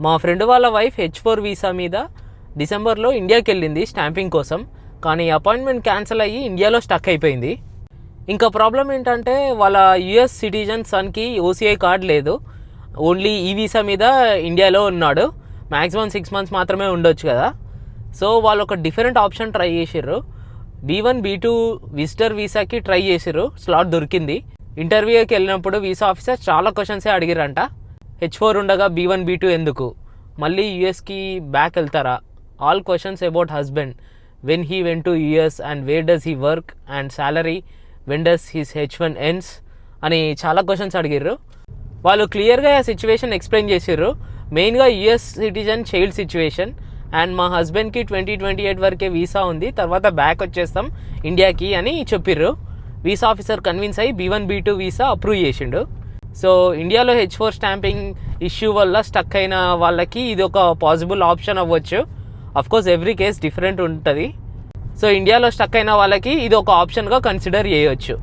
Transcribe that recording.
మా ఫ్రెండ్ వాళ్ళ wife H4 visa మీద డిసెంబర్లో ఇండియాకి వెళ్ళింది స్టాంపింగ్ కోసం. కానీ అపాయింట్మెంట్ క్యాన్సిల్ అయ్యి ఇండియాలో స్టక్ అయిపోయింది. ఇంకా ప్రాబ్లం ఏంటంటే వాళ్ళ యుఎస్ సిటిజన్ సన్కి ఓసీఐ కార్డ్ లేదు. ఓన్లీ ఈ వీసా మీద ఇండియాలో ఉన్నాడు. మ్యాక్సిమం 6 months మాత్రమే ఉండొచ్చు కదా. సో వాళ్ళు ఒక డిఫరెంట్ ఆప్షన్ ట్రై చేసిర్రు. B1 B2 విజిటర్ వీసాకి ట్రై చేసిర్రు. స్లాట్ దొరికింది. ఇంటర్వ్యూకి వెళ్ళినప్పుడు వీసా ఆఫీసర్ చాలా క్వశ్చన్సే అడిగిరంట. H4 ఉండగా B1 B2 ఎందుకు, మళ్ళీ యూఎస్కి బ్యాక్ వెళ్తారా, all questions about husband, when he went to US and where does he work and salary, when does his H1 ends అని చాలా క్వశ్చన్స్ అడిగిర్రు. వాళ్ళు క్లియర్గా ఆ సిచ్యువేషన్ ఎక్స్ప్లెయిన్ చేసిర్రు. మెయిన్గా US citizen child situation and మా హస్బెండ్కి 2028 వరకే వీసా ఉంది, తర్వాత బ్యాక్ వచ్చేస్తాం ఇండియాకి అని చెప్పిర్రు. వీసా ఆఫీసర్ కన్విన్స్ అయ్యి B1 B2 వీసా అప్రూవ్ చేసిండు. సో ఇండియాలో H4 స్టాంపింగ్ ఇష్యూ వల్ల స్టక్ అయిన వాళ్ళకి ఇది ఒక పాసిబుల్ ఆప్షన్ అవ్వచ్చు. అఫ్కోర్స్ ఎవ్రీ కేస్ డిఫరెంట్ ఉంటుంది. సో ఇండియాలో స్టక్ అయిన వాళ్ళకి ఇది ఒక ఆప్షన్గా కన్సిడర్ చేయవచ్చు.